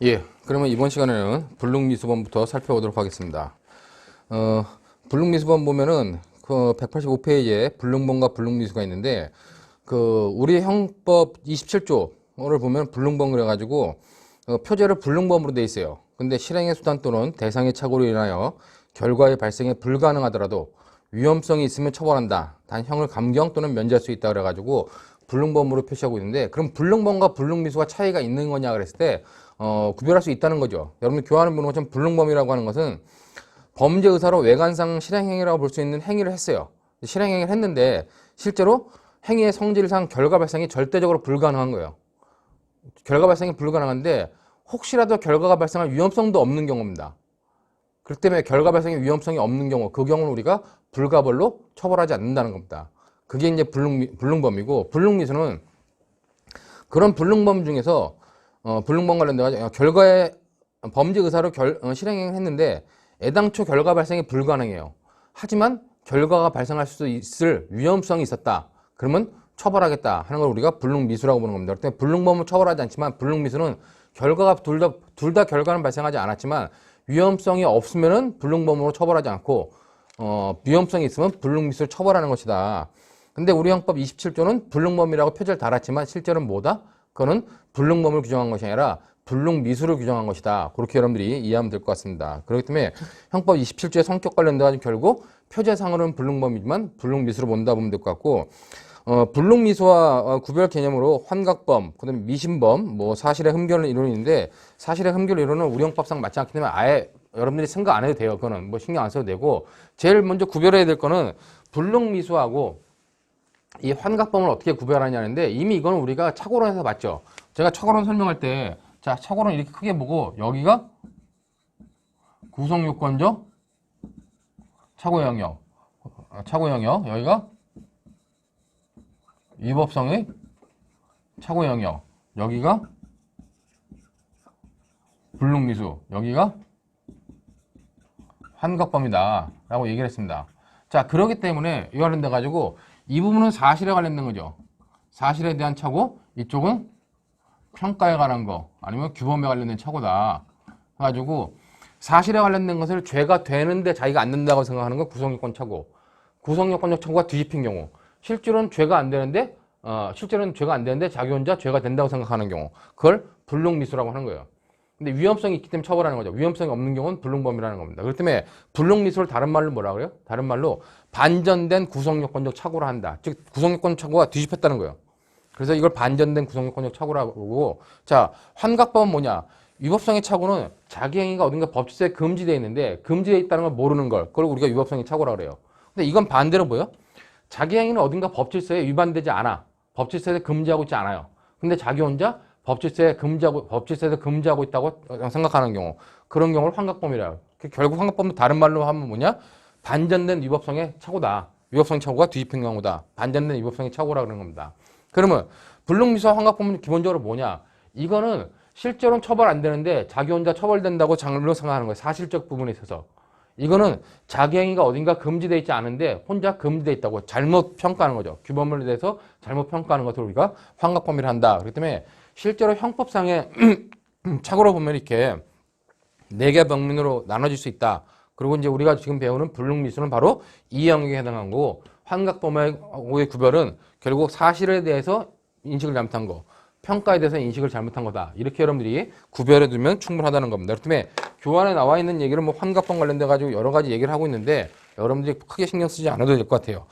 예, 그러면 이번 시간에는 불능미수범부터 살펴보도록 하겠습니다. 불능미수범 보면은 그 185페이지에 불능범과 불능미수가 있는데 그 우리 형법 27조를 보면 불능범 그래가지고 표제를 불능범으로 돼 있어요. 근데 실행의 수단 또는 대상의 착오로 인하여 결과의 발생이 불가능하더라도 위험성이 있으면 처벌한다. 단 형을 감경 또는 면제할 수 있다 그래가지고 불능범으로 표시하고 있는데, 그럼 불능범과 불능미수가 차이가 있는 거냐 그랬을 때 구별할 수 있다는 거죠. 여러분들 교환을 보는 것처럼 불능범이라고 하는 것은 범죄 의사로 외관상 실행행위라고 볼 수 있는 행위를 했어요. 실행행위를 했는데 실제로 행위의 성질상 결과 발생이 절대적으로 불가능한 거예요. 결과 발생이 불가능한데 혹시라도 결과가 발생할 위험성도 없는 경우입니다. 그렇기 때문에 결과 발생의 위험성이 없는 경우, 그 경우는 우리가 불가벌로 처벌하지 않는다는 겁니다. 그게 이제 불능범이고, 불능미수는 그런 불능범 중에서 불능범 관련돼서 결과에 범죄 의사로 실행을 했는데 애당초 결과 발생이 불가능해요. 하지만 결과가 발생할 수 있을 위험성이 있었다. 그러면 처벌하겠다 하는 걸 우리가 불능미수라고 보는 겁니다. 그렇기 때문에 불능범은 처벌하지 않지만 불능미수는 결과가 둘 다 결과는 발생하지 않았지만 위험성이 없으면은 불능범으로 처벌하지 않고 위험성이 있으면 불능미수를 처벌하는 것이다. 근데 우리 형법 27조는 불능범이라고 표제를 달았지만 실제로는 뭐다? 그거는 불능범을 규정한 것이 아니라 불능미수를 규정한 것이다. 그렇게 여러분들이 이해하면 될 것 같습니다. 그렇기 때문에 형법 27조의 성격 관련돼가지고 결국 표제상으로는 불능범이지만 불능미수로 본다 보면 될 것 같고, 불능미수와 구별 개념으로 환각범, 그다음에 미신범, 뭐 사실의 흠결 이론이 있는데, 사실의 흠결 이론은 우리 형법상 맞지 않기 때문에 아예 여러분들이 생각 안 해도 돼요. 그거는 뭐 신경 안 써도 되고, 제일 먼저 구별해야 될 거는 불능미수하고 이 환각범을 어떻게 구별하냐는데, 이미 이거는 우리가 착오론에서 봤죠. 제가 착오론 설명할 때, 자, 착오론 이렇게 크게 보고 여기가 구성요건적 착오 영역, 여기가 위법성의 착오 영역, 여기가 불능미수, 여기가 환각범이다 라고 얘기를 했습니다. 자, 그렇기 때문에 이 관련돼 가지고 이 부분은 사실에 관련된 거죠. 사실에 대한 착오, 이쪽은 평가에 관한 거, 아니면 규범에 관련된 착오다 해가지고 사실에 관련된 것을 죄가 되는데 자기가 안 된다고 생각하는 건 구성요건 착오. 구성요건적 착오가 뒤집힌 경우, 실제로는 죄가 안 되는데 자기 혼자 죄가 된다고 생각하는 경우, 그걸 불능미수라고 하는 거예요. 근데 위험성이 있기 때문에 처벌하는 거죠. 위험성이 없는 경우는 불능범이라는 겁니다. 그렇기 때문에 불능미수를 다른 말로 뭐라 그래요? 다른 말로 반전된 구성요건적 착오를 한다. 즉 구성요건적 착오가 뒤집혔다는 거예요. 그래서 이걸 반전된 구성요건적 착오라고 보고, 자, 환각범은 뭐냐? 위법성의 착오는 자기 행위가 어딘가 법질서에 금지되어 있는데 금지되어 있다는 걸 모르는 걸, 그걸 우리가 위법성의 착오라고 그래요. 근데 이건 반대로 뭐예요? 자기 행위는 어딘가 법질서에 위반되지 않아. 법질서에 금지하고 있지 않아요. 근데 자기 혼자 법질서에서 금지하고 있다고 생각하는 경우, 그런 경우를 환각범이라고. 결국 환각범도 다른 말로 하면 뭐냐? 반전된 위법성의 착오다. 위법성의 착오가 뒤집힌 경우다. 반전된 위법성의 착오라고 그러는 겁니다. 그러면 불능미수와 환각범은 기본적으로 뭐냐? 이거는 실제로는 처벌 안 되는데 자기 혼자 처벌된다고 장르로 생각하는 거예요. 사실적 부분에 있어서. 이거는 자기 행위가 어딘가 금지되어 있지 않은데 혼자 금지되어 있다고 잘못 평가하는 거죠. 규범을 대해서 잘못 평가하는 것을 우리가 환각범위를 한다. 그렇기 때문에 실제로 형법상의 착오로 보면 이렇게 4개 범위로 나눠질 수 있다. 그리고 이제 우리가 지금 배우는 불능미수는 바로 이 영역에 해당하는 거고, 환각범위의 구별은 결국 사실에 대해서 인식을 잘못한 거, 평가에 대해서 인식을 잘못한 거다. 이렇게 여러분들이 구별해 두면 충분하다는 겁니다. 그렇기 때문에 교환에 나와 있는 얘기를 뭐 환각범 관련돼 가지고 여러 가지 얘기를 하고 있는데 여러분들이 크게 신경 쓰지 않아도 될 것 같아요.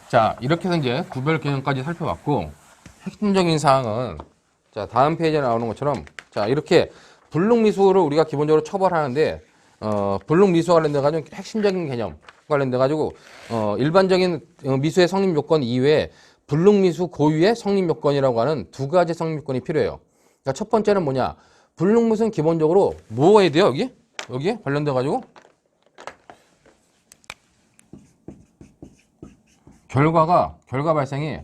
자, 이렇게 해서 이제 구별 개념까지 살펴봤고, 핵심적인 사항은 자, 다음 페이지에 나오는 것처럼, 자, 이렇게 불능미수를 우리가 기본적으로 처벌하는데, 불능미수와 관련돼 가지고 핵심적인 개념 관련돼 가지고 일반적인 미수의 성립 요건 이외에 불능미수 고유의 성립 요건이라고 하는 2가지 성립 요건이 필요해요. 그러니까 첫 번째는 뭐냐? 불능미수는 기본적으로 뭐 해야 돼요? 여기에 관련돼 가지고 결과 발생이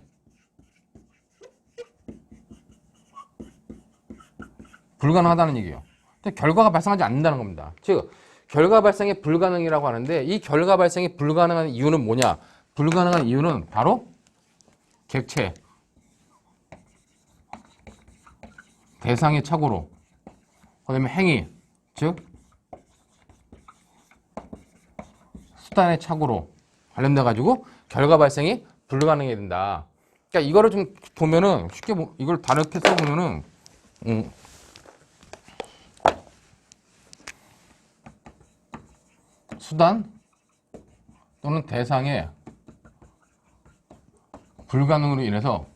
불가능하다는 얘기예요. 근데 결과가 발생하지 않는다는 겁니다. 즉 결과 발생이 불가능이라고 하는데, 이 결과 발생이 불가능한 이유는 뭐냐? 불가능한 이유는 바로 객체, 대상의 착오로, 그다음에 행위, 즉 수단의 착오로 관련돼 가지고 결과 발생이 불가능해야 된다. 그러니까 이거를 좀 보면은 쉽게 이걸 다르게 써보면은 수단 또는 대상의 불가능으로 인해서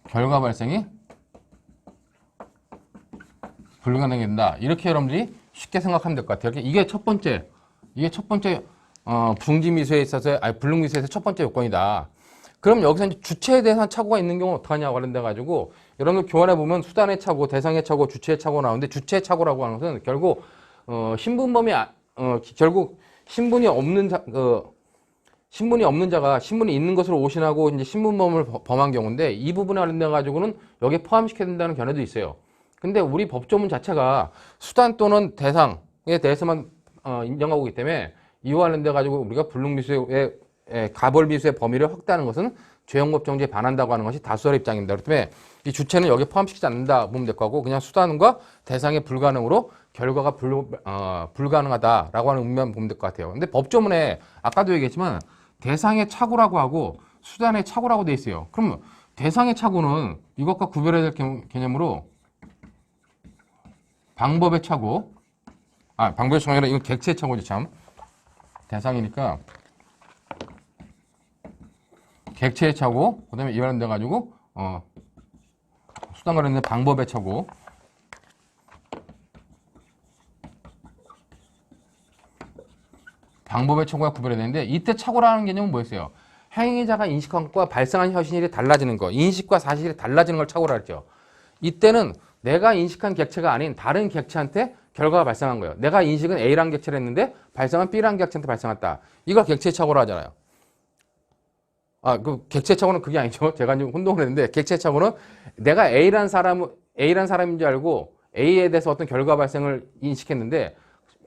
결과 발생이 불가능해진다. 이렇게 여러분들이 쉽게 생각하면 될 것 같아요. 이게 첫 번째 중지미수에 있어서 불능미수에서 첫 번째 요건이다. 그럼 여기서 이제 주체에 대한 착오가 있는 경우는 어떡하냐 관련돼 가지고 여러분들 교환해 보면 수단의 착오, 대상의 착오, 주체의 착오 나오는데 주체의 착오라고 하는 것은 결국 신분범이 결국 신분이 없는 자가 신분이 있는 것으로 오신하고 이제 신분범을 범한 경우인데 이 부분에 관련돼 가지고는 여기에 포함시켜야 된다는 견해도 있어요. 근데 우리 법조문 자체가 수단 또는 대상에 대해서만 인정하고 있기 때문에 이와 관련돼 가지고 우리가 불능미수의 가벌미수의 범위를 확대하는 것은 죄형법정지에 반한다고 하는 것이 다수설의 입장입니다. 그렇기 때문에 이 주체는 여기에 포함시키지 않는다 보면 될 거고 그냥 수단과 대상의 불가능으로 결과가 불가능하다라고 하는 의미만 보면 될 것 같아요. 근데 법조문에 아까도 얘기했지만 대상의 착오라고 하고 수단의 착오라고 돼 있어요. 그럼 대상의 착오는 이것과 구별해야 될 개념으로 방법의 착오, 방법의 착오가 아니라 이건 객체의 착오지 참. 대상이니까 객체의 착오, 그 다음에 이완돼 가지고 수단과 관련된 방법의 착오. 방법의 착오가 구별해야 되는데 이때 착오라는 개념은 뭐였어요? 행위자가 인식한 것과 발생한 현실이 달라지는 거, 인식과 사실이 달라지는 걸 착오라 했죠. 이때는 내가 인식한 객체가 아닌 다른 객체한테 결과가 발생한 거예요. 내가 인식은 A라는 객체를 했는데 발생은 B라는 객체한테 발생했다. 이걸 객체의 착오라 하잖아요. 그 객체의 착오는 그게 아니죠. 제가 좀 혼동을 했는데 객체의 착오는 내가 A라는 사람인 줄 알고 A에 대해서 어떤 결과 발생을 인식했는데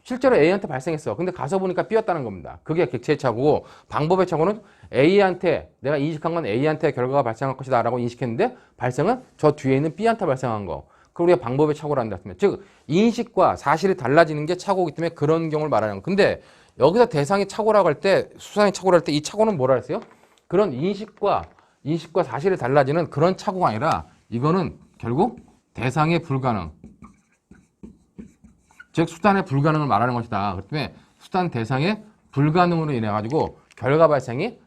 실제로 A한테 발생했어. 근데 가서 보니까 B였다는 겁니다. 그게 객체의 착오고 방법의 착오는 A한테 내가 인식한 건 A한테 결과가 발생할 것이다 라고 인식했는데 발생은 저 뒤에 있는 B한테 발생한 거. 그걸 우리가 방법의 착오라 한다. 즉 인식과 사실이 달라지는 게 착오이기 때문에 그런 경우를 말하는 거. 근데 여기서 대상이 착오라고 할 때 수상이 착오라 할 때 이 착오는 뭐라 했어요? 그런 인식과 사실이 달라지는 그런 착오가 아니라 이거는 결국 대상의 불가능, 즉 수단의 불가능을 말하는 것이다. 그렇기 때문에 수단 대상의 불가능으로 인해 가지고 결과 발생이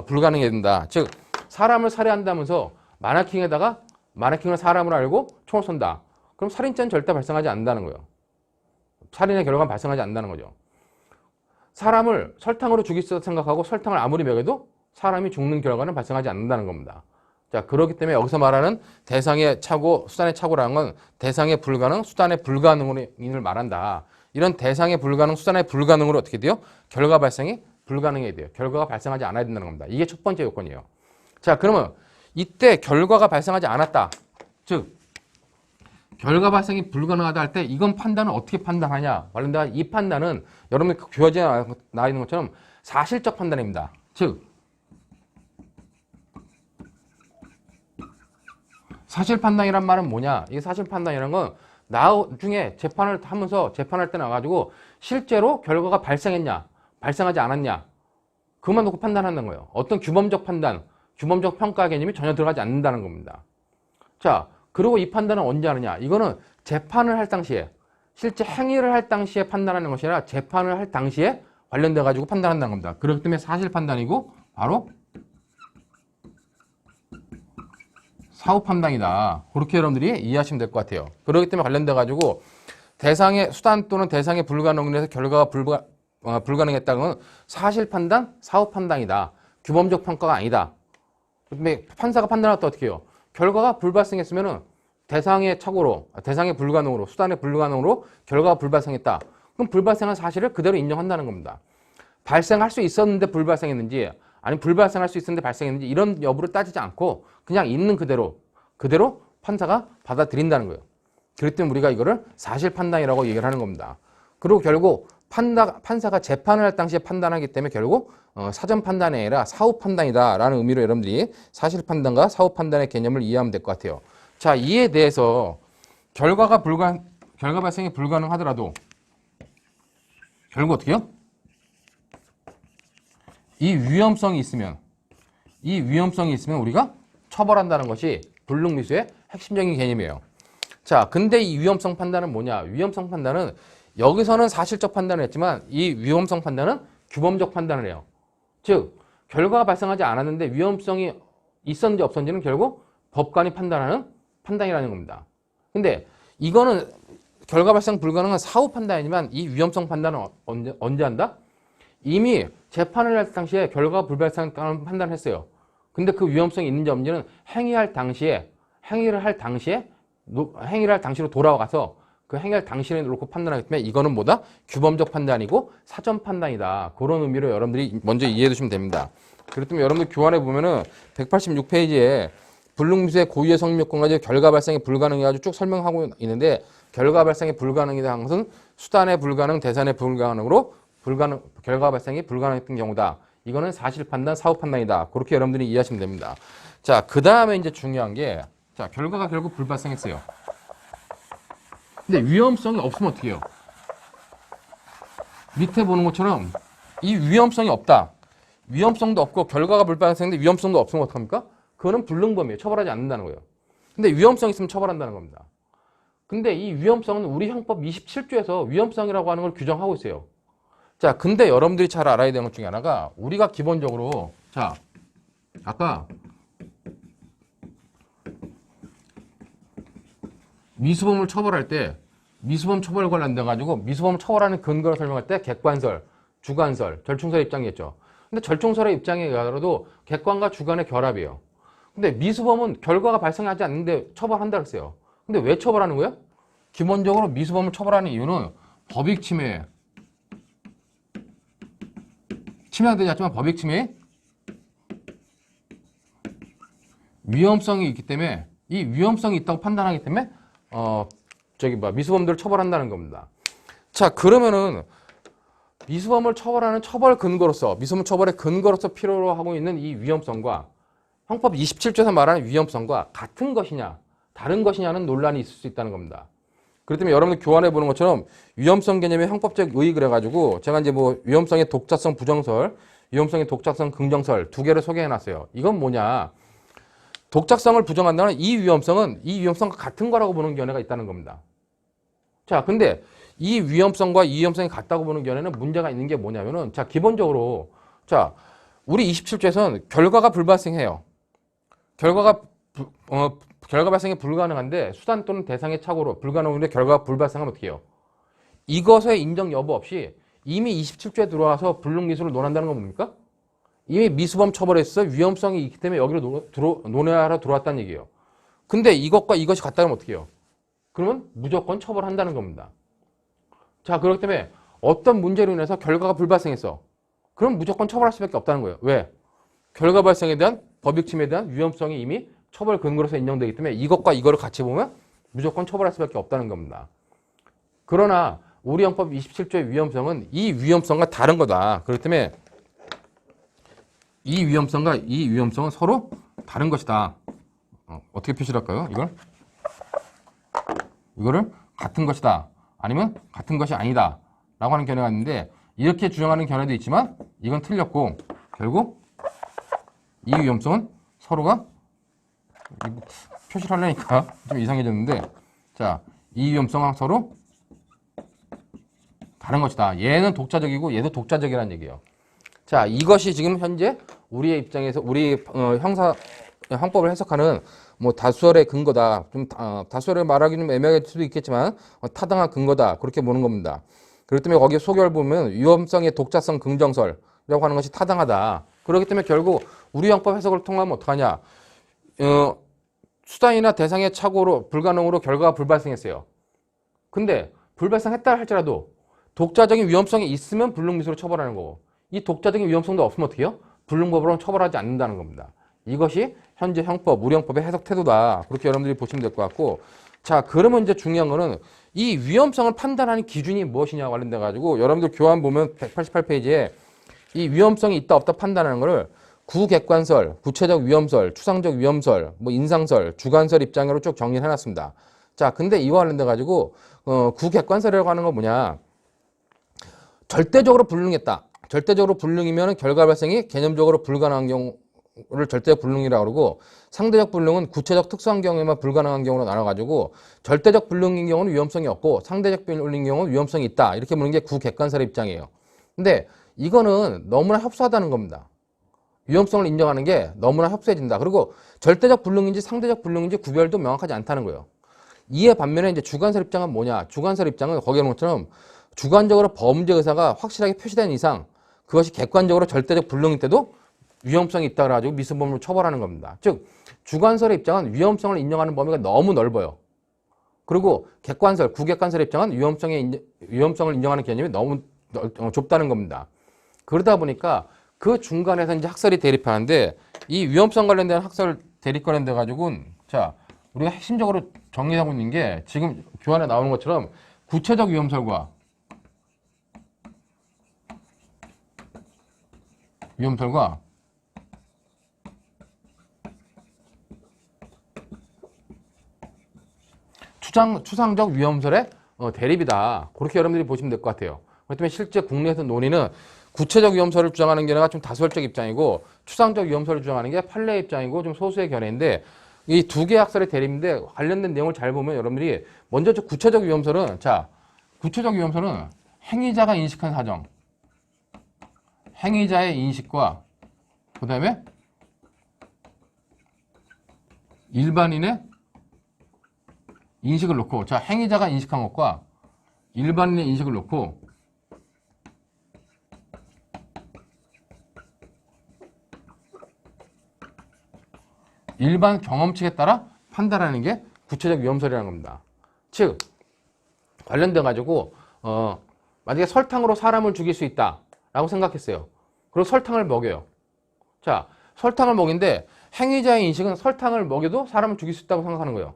불가능해야 된다. 즉 사람을 살해한다면서 마네킹을 사람으로 알고 총을 쏜다. 그럼 살인죄는 절대 발생하지 않는다는 거예요. 살인의 결과는 발생하지 않는다는 거죠. 사람을 설탕으로 죽일 수 있다고 생각하고 설탕을 아무리 먹여도 사람이 죽는 결과는 발생하지 않는다는 겁니다. 자, 그렇기 때문에 여기서 말하는 대상의 착오, 수단의 착오라는 건 대상의 불가능, 수단의 불가능을 말한다. 이런 대상의 불가능, 수단의 불가능으로 어떻게 돼요? 결과 발생이 불가능해야 돼요. 결과가 발생하지 않아야 된다는 겁니다. 이게 첫 번째 요건이에요. 자, 그러면 이때 결과가 발생하지 않았다. 즉, 결과 발생이 불가능하다 할 때 이건 판단을 어떻게 판단하냐? 관련된 이 판단은 여러분이 교재에 나와 있는 것처럼 사실적 판단입니다. 즉, 사실 판단이란 말은 뭐냐? 이 사실 판단이라는 건 나중에 재판을 하면서 재판할 때 나와가지고 실제로 결과가 발생했냐, 발생하지 않았냐, 그것만 놓고 판단하는 거예요. 어떤 규범적 판단, 규범적 평가 개념이 전혀 들어가지 않는다는 겁니다. 자, 그리고 이 판단은 언제 하느냐? 이거는 재판을 할 당시에, 실제 행위를 할 당시에 판단하는 것이 아니라 재판을 할 당시에 관련돼 가지고 판단한다는 겁니다. 그렇기 때문에 사실 판단이고 바로 사후 판단이다. 그렇게 여러분들이 이해하시면 될 것 같아요. 그렇기 때문에 관련돼 가지고 대상의 수단 또는 대상의 불가능으로 해서 결과가 불가능했다는 건 사실 판단, 사후 판단이다. 규범적 평가가 아니다. 근데 판사가 판단할 때 어떻게 해요? 결과가 불발생했으면은 대상의 착오로, 대상의 불가능으로, 수단의 불가능으로 결과가 불발생했다. 그럼 불발생한 사실을 그대로 인정한다는 겁니다. 발생할 수 있었는데 불발생했는지, 아니 불발생할 수 있었는데 발생했는지 이런 여부를 따지지 않고 그냥 있는 그대로 판사가 받아들인다는 거예요. 그렇기 때문에 우리가 이거를 사실 판단이라고 얘기를 하는 겁니다. 그리고 결국 판사가 재판을 할 당시에 판단하기 때문에 결국 사전 판단이 아니라 사후 판단이다라는 의미로 여러분들이 사실 판단과 사후 판단의 개념을 이해하면 될 것 같아요. 자, 이에 대해서 결과 발생이 불가능하더라도 결국 어떻게 해요? 이 위험성이 있으면 우리가 처벌한다는 것이 불능미수의 핵심적인 개념이에요. 자, 근데 이 위험성 판단은 뭐냐? 위험성 판단은 여기서는 사실적 판단을 했지만 이 위험성 판단은 규범적 판단을 해요. 즉, 결과가 발생하지 않았는데 위험성이 있었는지 없었는지는 결국 법관이 판단하는 판단이라는 겁니다. 근데 이거는 결과 발생 불가능한 사후 판단이지만 이 위험성 판단은 언제 한다? 이미 재판을 할 당시에 결과가 불발생하는 판단을 했어요. 근데 그 위험성이 있는지 없는지는 행위를 할 당시로 돌아가서 그 행위할 당시에 놓고 판단하기 때문에 이거는 뭐다? 규범적 판단이고 사전 판단이다. 그런 의미로 여러분들이 먼저 이해해 두시면 됩니다. 그렇기 때문에 여러분들 교환해 보면은 186페이지에 불능미수의 고유의 성립 요건 가지고 결과 발생이 불가능해가지고 쭉 설명하고 있는데 결과 발생이 불가능이다 한 것은 수단의 불가능, 대산의 불가능으로 결과 발생이 불가능했던 경우다. 이거는 사실 판단, 사후 판단이다. 그렇게 여러분들이 이해하시면 됩니다. 자, 그 다음에 이제 중요한 게, 자, 결과가 결국 불발생했어요. 근데 위험성이 없으면 어떻게 해요? 밑에 보는 것처럼 이 위험성이 없다. 위험성도 없고 결과가 불발생했는데 위험성도 없으면 어떡합니까? 그거는 불능범이에요. 처벌하지 않는다는 거예요. 근데 위험성이 있으면 처벌한다는 겁니다. 근데 이 위험성은 우리 형법 27조에서 위험성이라고 하는 걸 규정하고 있어요. 자, 근데 여러분들이 잘 알아야 되는 것 중에 하나가 우리가 기본적으로 자, 아까 미수범을 처벌할 때 미수범 처벌 관련돼 가지고 미수범을 처벌하는 근거를 설명할 때 객관설, 주관설, 절충설의 입장이겠죠. 근데 절충설의 입장에 의하더라도 객관과 주관의 결합이에요. 근데 미수범은 결과가 발생하지 않는데 처벌한다 그랬어요. 근데 왜 처벌하는 거예요? 기본적으로 미수범을 처벌하는 이유는 법익 침해, 침해가 되지 않지만 법익 침해의 위험성이 있기 때문에 이 위험성이 있다고 판단하기 때문에 미수범들을 처벌한다는 겁니다. 자, 그러면은 미수범을 처벌하는 처벌 근거로서 미수범 처벌의 근거로서 필요로 하고 있는 이 위험성과 형법 27조에서 말하는 위험성과 같은 것이냐 다른 것이냐는 논란이 있을 수 있다는 겁니다. 그렇기 때문에 여러분들 교환해 보는 것처럼 위험성 개념의 형법적 의의 그래가지고 제가 이제 뭐 위험성의 독자성 부정설, 위험성의 독자성 긍정설 두 개를 소개해 놨어요. 이건 뭐냐? 독자성을 부정한다는 이 위험성과 같은 거라고 보는 견해가 있다는 겁니다. 자, 근데 이 위험성과 이 위험성이 같다고 보는 견해는 문제가 있는 게 뭐냐면은 자, 기본적으로 자, 우리 27조에서는 결과가 불발생해요. 결과 발생이 불가능한데 수단 또는 대상의 착오로 불가능한데 결과가 불발생하면 어떻게 해요? 이것의 인정 여부 없이 이미 27조에 들어와서 불능미수를 논한다는 건 뭡니까? 이미 미수범 처벌에서 위험성이 있기 때문에 여기로 논의하러 들어왔다는 얘기예요. 근데 이것과 이것이 같다면 어떻게 해요? 그러면 무조건 처벌한다는 겁니다. 자, 그렇기 때문에 어떤 문제로 인해서 결과가 불발생했어. 그럼 무조건 처벌할 수밖에 없다는 거예요. 왜? 결과 발생에 대한 법익 침해에 대한 위험성이 이미 처벌 근거로서 인정되기 때문에 이것과 이거를 같이 보면 무조건 처벌할 수밖에 없다는 겁니다. 그러나 우리 형법 27조의 위험성은 이 위험성과 다른 거다. 그렇기 때문에 이 위험성과 이 위험성은 서로 다른 것이다. 어떻게 표시를 할까요? 이거를 같은 것이다. 아니면 같은 것이 아니다. 라고 하는 견해가 있는데 이렇게 주장하는 견해도 있지만 이건 틀렸고 결국 이 위험성은 서로가 표시를 하려니까 좀 이상해졌는데 자, 이 위험성은 서로 다른 것이다. 얘는 독자적이고 얘도 독자적이라는 얘기예요. 자, 이것이 지금 현재 우리의 입장에서 우리 형법을 해석하는 뭐 다수설의 근거다. 좀 다수설을 말하기는 애매할 수도 있겠지만 타당한 근거다. 그렇게 보는 겁니다. 그렇기 때문에 거기에 소결 보면 위험성의 독자성 긍정설이라고 하는 것이 타당하다. 그렇기 때문에 결국 우리 형법 해석을 통하면 어떡하냐? 수단이나 대상의 착오로 불가능으로 결과가 불발생했어요. 근데 불발생했다 할지라도 독자적인 위험성이 있으면 불능미수로 처벌하는 거고 이 독자적인 위험성도 없으면 어떻게 해요? 불능법으로 처벌하지 않는다는 겁니다. 이것이 현재 형법, 우리 형법의 해석 태도다. 그렇게 여러분들이 보시면 될 것 같고 자, 그러면 이제 중요한 거는 이 위험성을 판단하는 기준이 무엇이냐 관련돼 가지고 여러분들 교환 보면 188페이지에 이 위험성이 있다 없다 판단하는 거를 구객관설, 구체적 위험설, 추상적 위험설, 뭐 인상설, 주관설 입장으로 쭉 정리를 해놨습니다. 자, 근데 이와 관련돼 가지고 구객관설이라고 하는 건 뭐냐? 절대적으로 불능했다. 절대적으로 불능이면 결과 발생이 개념적으로 불가능한 경우를 절대적 불능이라고 그러고, 상대적 불능은 구체적 특수한 경우에만 불가능한 경우로 나눠가지고 절대적 불능인 경우는 위험성이 없고 상대적 불능인 경우는 위험성이 있다. 이렇게 보는 게 구객관설의 입장이에요. 근데 이거는 너무나 협소하다는 겁니다. 위험성을 인정하는 게 너무나 협소해진다. 그리고 절대적 불능인지 상대적 불능인지 구별도 명확하지 않다는 거예요. 이에 반면에 이제 주관설 입장은 뭐냐? 주관설 입장은 거기에 놓은 것처럼 주관적으로 범죄 의사가 확실하게 표시된 이상 그것이 객관적으로 절대적 불능일 때도 위험성이 있다 그래가지고 미수범으로 처벌하는 겁니다. 즉 주관설의 입장은 위험성을 인정하는 범위가 너무 넓어요. 그리고 객관설, 구객관설의 입장은 위험성을 인정하는 개념이 너무 좁다는 겁니다. 그러다 보니까 그 중간에서 이제 학설이 대립하는데 이 위험성 관련된 학설 대립 관련돼 가지고는 자 우리가 핵심적으로 정리하고 있는 게 지금 교환에 나오는 것처럼 구체적 위험설과 추상적 위험설의 대립이다. 그렇게 여러분들이 보시면 될 것 같아요. 그렇기 때문에 실제 국내에서 논의는 구체적 위험설을 주장하는 견해가 좀 다수결적 입장이고 추상적 위험설을 주장하는 게 판례 입장이고 좀 소수의 견해인데 이 두 개의 학설의 대립인데 관련된 내용을 잘 보면 여러분들이 먼저 구체적 위험설은 구체적 위험설은 행위자가 인식한 사정, 행위자의 인식과 그 다음에 일반인의 인식을 놓고 행위자가 인식한 것과 일반인의 인식을 놓고 일반 경험칙에 따라 판단하는 게 구체적 위험설이라는 겁니다. 즉 관련돼 가지고 만약에 설탕으로 사람을 죽일 수 있다라고 생각했어요. 그리고 설탕을 먹여요. 자, 설탕을 먹인데 행위자의 인식은 설탕을 먹여도 사람을 죽일 수 있다고 생각하는 거예요.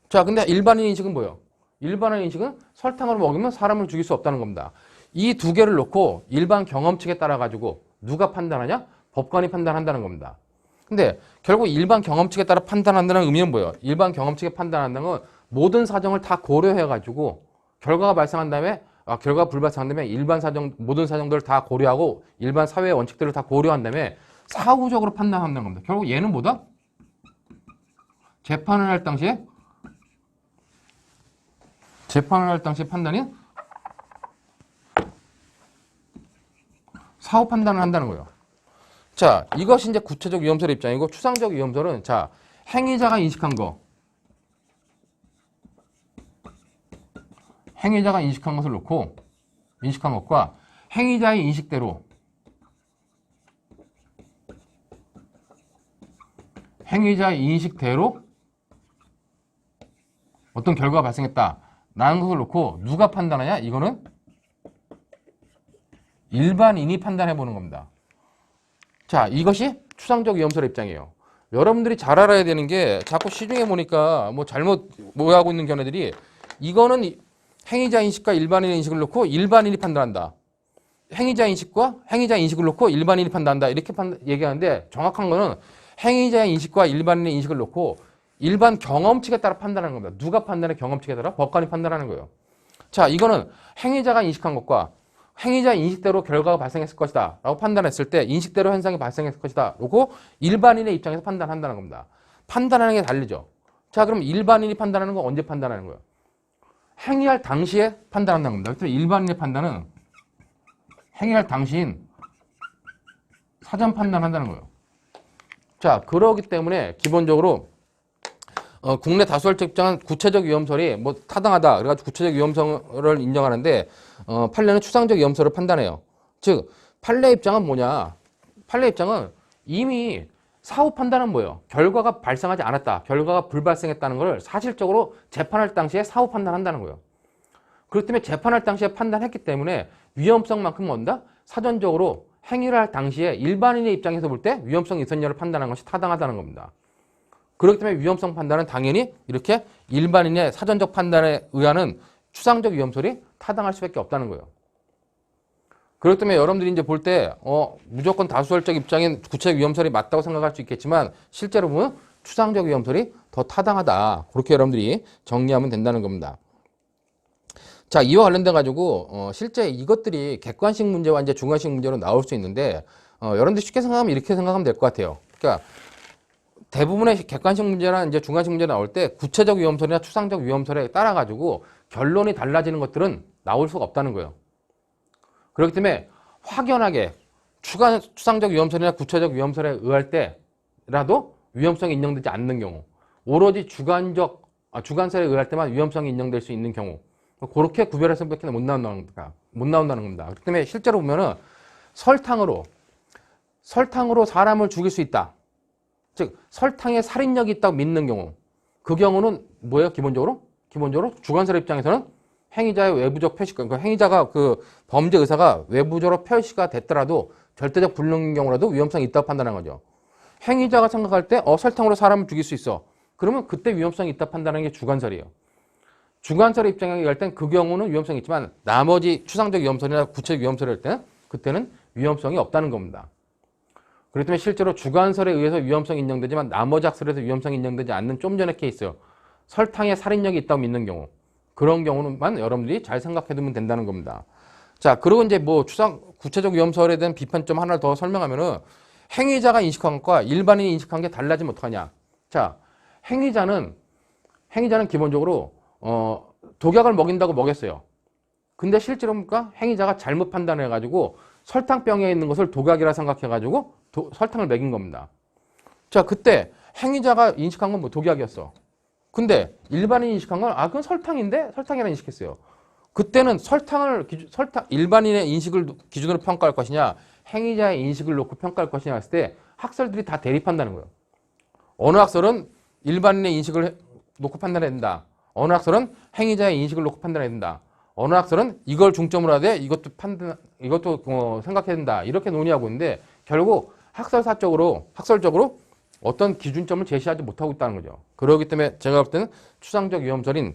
자, 근데 일반인 인식은 뭐예요? 일반인 인식은 설탕으로 먹이면 사람을 죽일 수 없다는 겁니다. 이 두 개를 놓고 일반 경험칙에 따라 가지고 누가 판단하냐? 법관이 판단한다는 겁니다. 근데 결국 일반 경험칙에 따라 판단한다는 의미는 뭐예요? 일반 경험칙에 판단한다는 건 모든 사정을 다 고려해 가지고 결과가 발생한 다음에 결과가 불발생한 다음에 모든 사정들을 다 고려하고 일반 사회의 원칙들을 다 고려한 다음에 사후적으로 판단한다는 겁니다. 결국 얘는 뭐다? 재판을 할 당시에 판단이 사후 판단을 한다는 거예요. 자, 이것이 이제 구체적 위험설의 입장이고 추상적 위험설은 행위자가 인식한 것을 놓고 인식한 것과 행위자의 인식대로 어떤 결과가 발생했다라는 것을 놓고 누가 판단하냐? 이거는 일반인이 판단해 보는 겁니다. 자, 이것이 추상적 위험설의 입장이에요. 여러분들이 잘 알아야 되는 게 자꾸 시중에 보니까 잘못 모여하고 있는 견해들이 이거는 행위자 인식과 일반인의 인식을 놓고 일반인이 판단한다. 행위자 인식을 놓고 일반인이 판단한다. 이렇게 얘기하는데 정확한 거는 행위자의 인식과 일반인의 인식을 놓고 일반 경험칙에 따라 판단하는 겁니다. 누가 판단해? 경험칙에 따라 법관이 판단하는 거예요. 자, 이거는 행위자가 인식한 것과 행위자 인식대로 결과가 발생했을 것이다 라고 판단했을 때 인식대로 현상이 발생했을 것이다 라고 일반인의 입장에서 판단한다는 겁니다. 판단하는 게 다르죠. 자, 그럼 일반인이 판단하는 건 언제 판단하는 거예요? 행위할 당시에 판단한다는 겁니다. 그래서 일반인의 판단은 행위할 당시인 사전 판단한다는 거예요. 자, 그러기 때문에 기본적으로 국내 다수결적 입장은 구체적 위험설이 타당하다. 그래가지고 구체적 위험성을 인정하는데 판례는 추상적 위험설을 판단해요. 즉 판례 입장은 뭐냐? 판례 입장은 이미 사후 판단은 뭐예요? 결과가 발생하지 않았다. 결과가 불발생했다는 걸 사실적으로 재판할 당시에 사후 판단한다는 거예요. 그렇기 때문에 재판할 당시에 판단했기 때문에 위험성만큼 뭔다? 사전적으로 행위를 할 당시에 일반인의 입장에서 볼 때 위험성이 있었냐를 판단하는 것이 타당하다는 겁니다. 그렇기 때문에 위험성 판단은 당연히 이렇게 일반인의 사전적 판단에 의하는 추상적 위험설이 타당할 수밖에 없다는 거예요. 그렇기 때문에 여러분들이 이제 볼 때, 무조건 다수설적 입장인 구체적 위험설이 맞다고 생각할 수 있겠지만, 실제로 보면 추상적 위험설이 더 타당하다. 그렇게 여러분들이 정리하면 된다는 겁니다. 자, 이와 관련돼 가지고, 실제 이것들이 객관식 문제와 이제 주관식 문제로 나올 수 있는데, 여러분들이 쉽게 생각하면 이렇게 생각하면 될 것 같아요. 그러니까, 대부분의 객관식 문제나 이제 중간식 문제 나올 때 구체적 위험설이나 추상적 위험설에 따라 가지고 결론이 달라지는 것들은 나올 수가 없다는 거예요. 그렇기 때문에 확연하게 추상적 위험설이나 구체적 위험설에 의할 때라도 위험성이 인정되지 않는 경우, 오로지 주관설에 의할 때만 위험성이 인정될 수 있는 경우, 그렇게 구별해서밖에 못 나온다는 겁니다. 그렇기 때문에 실제로 보면은 설탕으로 사람을 죽일 수 있다. 즉 설탕에 살인력이 있다고 믿는 경우, 그 경우는 뭐예요? 기본적으로 주관설 입장에서는 행위자의 외부적 표시가, 그러니까 행위자가 그 범죄 의사가 외부적으로 표시가 됐더라도 절대적 불능인 경우라도 위험성이 있다고 판단한 거죠. 행위자가 생각할 때 설탕으로 사람을 죽일 수 있어. 그러면 그때 위험성이 있다 판단하는 게 주관설이에요. 주관설의 입장에 의할 땐 그 경우는 위험성이 있지만 나머지 추상적 위험설이나 구체적 위험설일 때는 그때는 위험성이 없다는 겁니다. 그렇기 때문에 실제로 주관설에 의해서 위험성이 인정되지만 나머지 학설에서 위험성이 인정되지 않는 좀 전의 케이스, 설탕에 살인력이 있다고 믿는 경우, 그런 경우만 여러분들이 잘 생각해 두면 된다는 겁니다. 자, 그리고 이제 뭐 구체적 위험설에 대한 비판점 하나 더 설명하면은 행위자가 인식한 것과 일반인이 인식한 게 달라지면 어떡하냐. 자, 행위자는 기본적으로 독약을 먹인다고 먹였어요. 근데 실제로 보니까 행위자가 잘못 판단해 가지고 설탕병에 있는 것을 독약이라 생각해 가지고 설탕을 먹인 겁니다. 자, 그때 행위자가 인식한 건 뭐 독약이었어. 근데 일반인이 인식한 건 그건 설탕인데 설탕이라 인식했어요. 그때는 일반인의 인식을 기준으로 평가할 것이냐, 행위자의 인식을 놓고 평가할 것이냐 했을 때 학설들이 다 대립한다는 거예요. 어느 학설은 일반인의 인식을 놓고 판단해야 된다. 어느 학설은 행위자의 인식을 놓고 판단해야 된다. 어느 학설은 이걸 중점으로 하되 이것도 생각해야 된다. 이렇게 논의하고 있는데 결국 학설적으로 어떤 기준점을 제시하지 못하고 있다는 거죠. 그렇기 때문에 제가 볼 때는 추상적 위험설인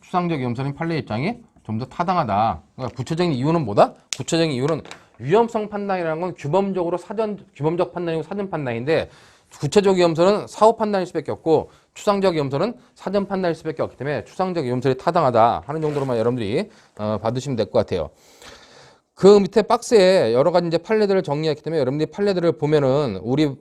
추상적 위험설인 판례 입장이 좀 더 타당하다. 그러니까 구체적인 이유는 뭐다? 구체적인 이유는 위험성 판단이라는 건 규범적 판단이고 사전 판단인데 구체적 위험설은 사후 판단일 수밖에 없고 추상적 위험설은 사전 판단일 수밖에 없기 때문에 추상적 위험설이 타당하다 하는 정도로만 여러분들이 받으시면 될 것 같아요. 그 밑에 박스에 여러 가지 이제 판례들을 정리했기 때문에 여러분들이 판례들을 보면은 우리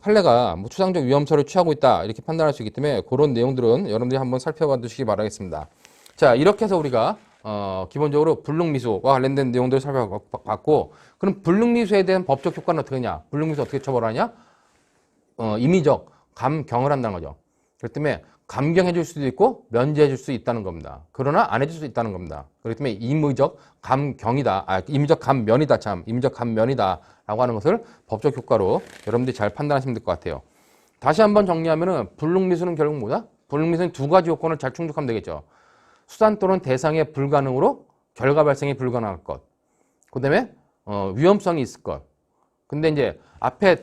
판례가 뭐 추상적 위험설을 취하고 있다 이렇게 판단할 수 있기 때문에 그런 내용들은 여러분들이 한번 살펴봐 주시기 바라겠습니다. 자, 이렇게 해서 우리가 기본적으로 불능미수와 관련된 내용들을 살펴봤고, 그럼 불능미수에 대한 법적 효과는 어떻게 하냐? 불능미수 어떻게 처벌하냐? 임의적 감경을 한다는 거죠. 그렇기 때문에 감경해 줄 수도 있고 면제해 줄 수 있다는 겁니다. 그러나 안 해줄 수 있다는 겁니다. 그렇기 때문에 임의적 감경이다. 임의적 감면이다. 임의적 감면이다. 라고 하는 것을 법적 효과로 여러분들이 잘 판단하시면 될 것 같아요. 다시 한번 정리하면은 불능미수는 결국 뭐다? 불능미수는 두 가지 요건을 잘 충족하면 되겠죠. 수단 또는 대상의 불가능으로 결과 발생이 불가능할 것. 그 다음에 위험성이 있을 것. 근데 이제 앞에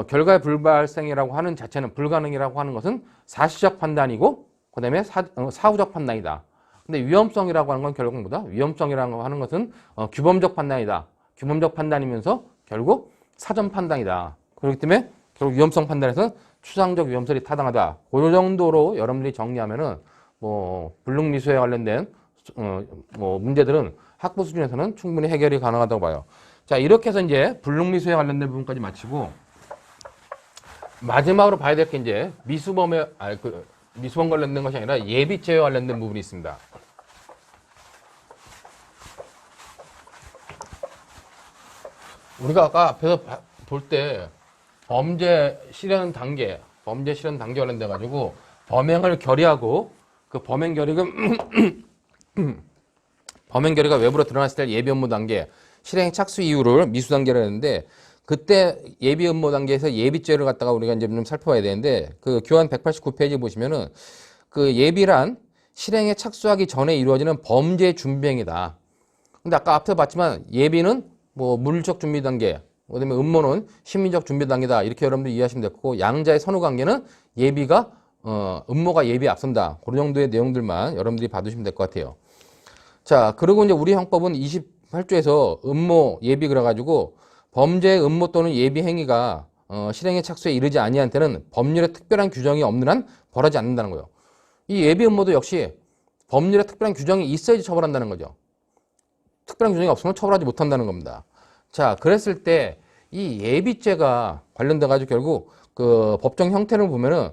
결과의 불발생이라고 하는 자체는 불가능이라고 하는 것은 사실적 판단이고 그 다음에 사후적 판단이다. 근데 위험성이라고 하는 건 결국 뭐다? 위험성이라고 하는 것은 규범적 판단이다. 규범적 판단이면서 결국 사전 판단이다. 그렇기 때문에 결국 위험성 판단에서는 추상적 위험설이 타당하다. 그 정도로 여러분들이 정리하면은 뭐 불능미수에 관련된 뭐 문제들은 학부 수준에서는 충분히 해결이 가능하다고 봐요. 자, 이렇게 해서 이제 불능미수에 관련된 부분까지 마치고 마지막으로 봐야 될 게 이제 미수범 관련된 것이 아니라 예비죄에 관련된 부분이 있습니다. 우리가 아까 앞에서 볼 때 범죄 실현 단계 관련돼 가지고 범행을 결의하고 그 범행 결의가 외부로 드러났을 때 예비 업무 단계, 실행 착수 이유를 미수 단계로 했는데 그때 예비 업무 단계에서 예비죄를 갖다가 우리가 이제 좀 살펴봐야 되는데 그 교환 189페이지 보시면은 그 예비란 실행에 착수하기 전에 이루어지는 범죄 준비행위다. 근데 아까 앞서 봤지만 예비는 뭐 물리적 준비 단계, 그다음에 음모는 심리적 준비 단계다. 이렇게 여러분들 이해하시면 되고 양자의 선후 관계는 예비가 음모가 예비에 앞선다. 그런 정도의 내용들만 여러분들이 봐두시면 될 것 같아요. 자, 그리고 이제 우리 형법은 28조에서 음모 예비 그래가지고 범죄의 음모 또는 예비 행위가 실행의 착수에 이르지 아니한 때는 법률에 특별한 규정이 없는 한 벌하지 않는다는 거예요. 이 예비 음모도 역시 법률에 특별한 규정이 있어야지 처벌한다는 거죠. 특별한 규정이 없으면 처벌하지 못한다는 겁니다. 자, 그랬을 때 이 예비죄가 관련돼 가지고 결국 그 법정 형태를 보면은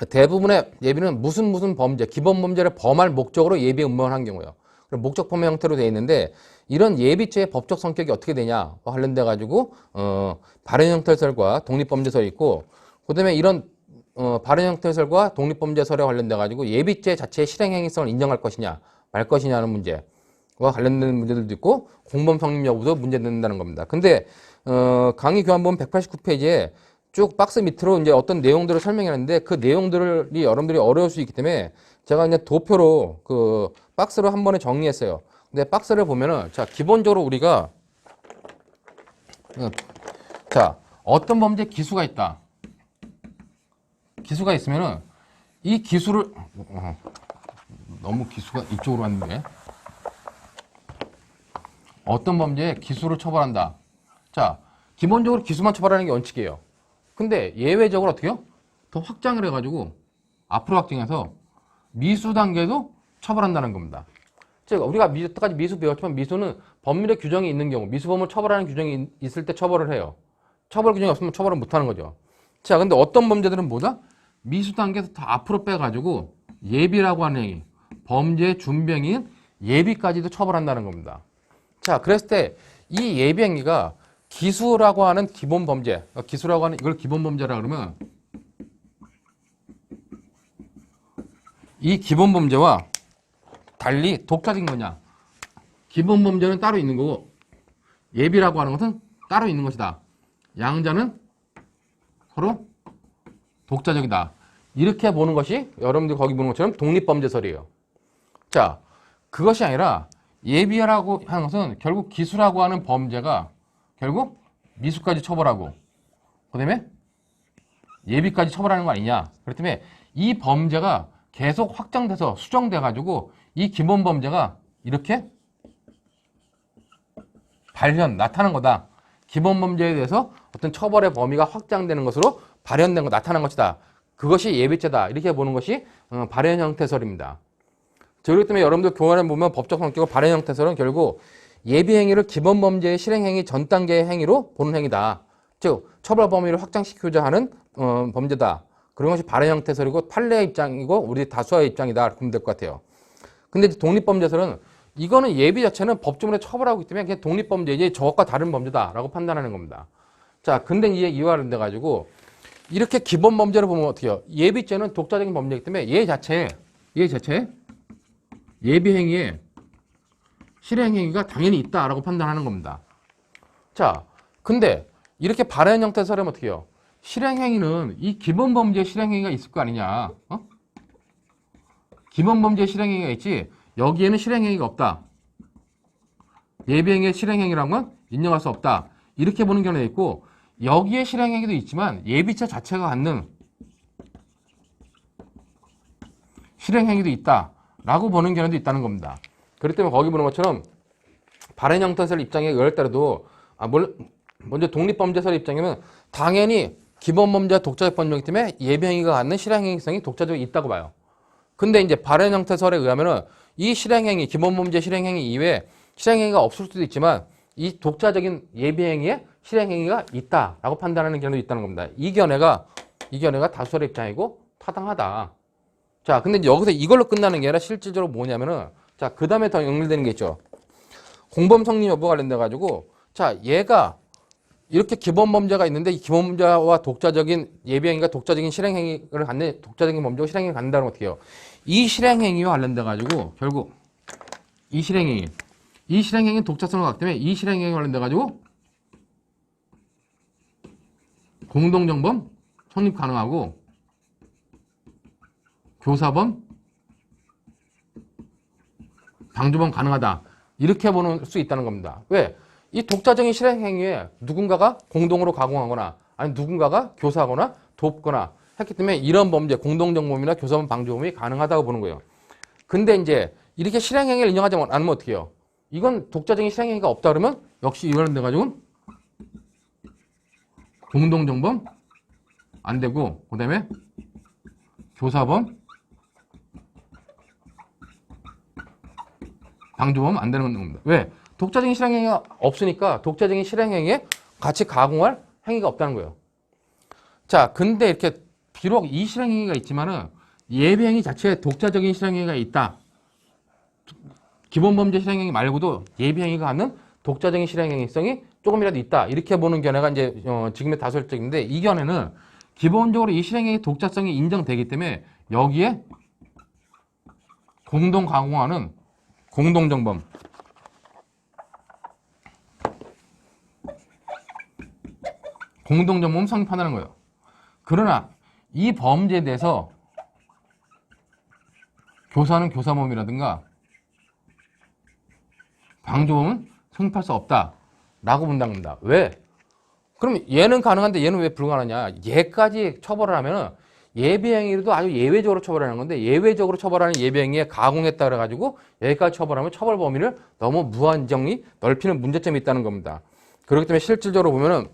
대부분의 예비는 무슨 범죄, 기본 범죄를 범할 목적으로 예비 음모를 한 경우예요. 목적 범죄 형태로 되어 있는데 이런 예비죄의 법적 성격이 어떻게 되냐와 관련돼 가지고 발행 형태설과 독립범죄설이 있고 그다음에 이런 발행 형태설과 독립범죄설에 관련돼 가지고 예비죄 자체의 실행 행위성을 인정할 것이냐 말 것이냐는 문제와 관련된 문제들도 있고 공범 성립 여부도 문제된다는 겁니다. 근데 강의 교환본 189페이지에 쭉 박스 밑으로 이제 어떤 내용들을 설명했는데 그 내용들이 여러분들이 어려울 수 있기 때문에 제가 그냥 도표로 그 박스로 한 번에 정리했어요. 근데 박스를 보면은 자, 기본적으로 우리가 자, 어떤 범죄 기수가 있다. 기수가 있으면은 이 기수를 너무 기수가 이쪽으로 왔는데 어떤 범죄에 기수를 처벌한다. 자, 기본적으로 기수만 처벌하는 게 원칙이에요. 근데 예외적으로 어떻게 해요? 더 확장을 해가지고 앞으로 확장해서 미수 단계도 처벌한다는 겁니다. 즉 우리가 여태까지 미수 배웠지만 미수는 법률의 규정이 있는 경우 미수범을 처벌하는 규정이 있을 때 처벌을 해요. 처벌 규정이 없으면 처벌을 못하는 거죠. 자, 근데 어떤 범죄들은 뭐다? 미수 단계에서 더 앞으로 빼가지고 예비라고 하는 행위, 범죄의 준비 행위인 예비까지도 처벌한다는 겁니다. 자, 그랬을 때 이 예비 행위가 기수라고 하는 기본 범죄, 기수라고 하는 이걸 기본 범죄라 그러면 이 기본 범죄와 달리 독자적인 거냐? 기본 범죄는 따로 있는 거고 예비라고 하는 것은 따로 있는 것이다. 양자는 서로 독자적이다. 이렇게 보는 것이 여러분들 거기 보는 것처럼 독립범죄설이에요. 자, 그것이 아니라 예비라고 하는 것은 결국 기수라고 하는 범죄가 결국 미수까지 처벌하고 그다음에 예비까지 처벌하는 거 아니냐. 그렇기 때문에 이 범죄가 계속 확장돼서 수정돼 가지고 이 기본 범죄가 이렇게 나타난 거다. 기본 범죄에 대해서 어떤 처벌의 범위가 확장되는 것으로 발현된 거 나타난 것이다. 그것이 예비죄다. 이렇게 보는 것이 발현 형태설입니다. 그렇기 때문에 여러분들 교환에 보면 법적 성격과 발현 형태설은 결국 예비 행위를 기본 범죄의 실행 행위 전 단계의 행위로 보는 행위다. 즉 처벌 범위를 확장시키고자 하는 범죄다. 그런 것이 발현 형태설이고 판례의 입장이고 우리 다수의 입장이다. 이렇게 보면 될 것 같아요. 근데 이제 독립범죄설은 이거는 예비 자체는 법조문에 처벌하고 있기 때문에 그냥 독립범죄이지 저것과 다른 범죄다라고 판단하는 겁니다. 자, 근데 이와 관련돼 가지고 이렇게 기본 범죄를 보면 어떻게 해요? 예비죄는 독자적인 범죄이기 때문에 얘 자체에 예비 행위에 실행 행위가 당연히 있다라고 판단하는 겁니다. 자, 근데 이렇게 발현 형태설은 어떻게 해요? 실행 행위는 이 기본 범죄의 실행 행위가 있을 거 아니냐? 기본 범죄의 실행 행위가 있지 여기에는 실행 행위가 없다. 예비 행위의 실행 행위라는 건 인정할 수 없다. 이렇게 보는 견해도 있고 여기에 실행 행위도 있지만 예비죄 자체가 갖는 실행 행위도 있다라고 보는 견해도 있다는 겁니다. 그렇기 때문에 거기 보는 것처럼 발현 형태설 입장에 의할 때라도 먼저 독립범죄설 입장이면 당연히 기본 범죄와 독자적 범죄이기 때문에 예비 행위가 갖는 실행 행위성이 독자적으로 있다고 봐요. 근데 이제 발현 형태설에 의하면은 이 실행 행위, 기본 범죄 실행 행위 이외에 실행 행위가 없을 수도 있지만 이 독자적인 예비 행위에 실행 행위가 있다라고 판단하는 견해도 있다는 겁니다. 이 견해가 다수의 입장이고 타당하다. 자, 근데 이제 여기서 이걸로 끝나는 게 아니라 실질적으로 뭐냐면은 자, 그 다음에 더 연결되는 게 있죠. 공범 성립 여부와 관련돼 가지고 자, 얘가 이렇게 기본 범죄가 있는데 이 기본 범죄와 독자적인 예비 행위가 독자적인 실행 행위를 갖는 독자적인 범죄고 실행 행위를 갖는다는 어떻게 해요? 이 실행 행위와 관련돼 가지고 결국 이 실행 행위는 독자성을 갖기 때문에 이 실행 행위와 관련돼 가지고 공동정범 성립 가능하고 교사범 방조범 가능하다. 이렇게 보는 수 있다는 겁니다. 왜? 이 독자적인 실행 행위에 누군가가 공동으로 가공하거나 아니 누군가가 교사하거나 돕거나 했기 때문에 이런 범죄, 공동정범이나 교사범 방조범이 가능하다고 보는 거예요. 근데 이제 이렇게 실행 행위를 인정하지 않으면 어떻게 해요? 이건 독자적인 실행 행위가 없다 그러면 역시 이거는 가지고는 공동정범 안 되고 그다음에 교사범 방조범 안 되는 겁니다. 왜? 독자적인 실행행위가 없으니까 독자적인 실행행위에 같이 가공할 행위가 없다는 거예요. 자, 근데 이렇게 비록 이 실행행위가 있지만은 예비행위 자체에 독자적인 실행행위가 있다. 기본범죄 실행행위 말고도 예비행위가 갖는 독자적인 실행행위성이 조금이라도 있다. 이렇게 보는 견해가 이제 지금의 다수결적인데 이 견해는 기본적으로 이 실행행위 독자성이 인정되기 때문에 여기에 공동 가공하는 공동정범 공동정범 성립한다는 거예요. 그러나 이 범죄에 대해서 교사는 교사범이라든가 방조범은 성립할 수 없다라고 본다는 겁니다. 왜? 그럼 얘는 가능한데 얘는 왜 불가능하냐? 얘까지 처벌을 하면은 예비행위로도 아주 예외적으로 처벌하는 건데 예외적으로 처벌하는 예비행위에 가공했다 그래가지고 여기까지 처벌하면 처벌 범위를 너무 무한정히 넓히는 문제점이 있다는 겁니다. 그렇기 때문에 실질적으로 보면은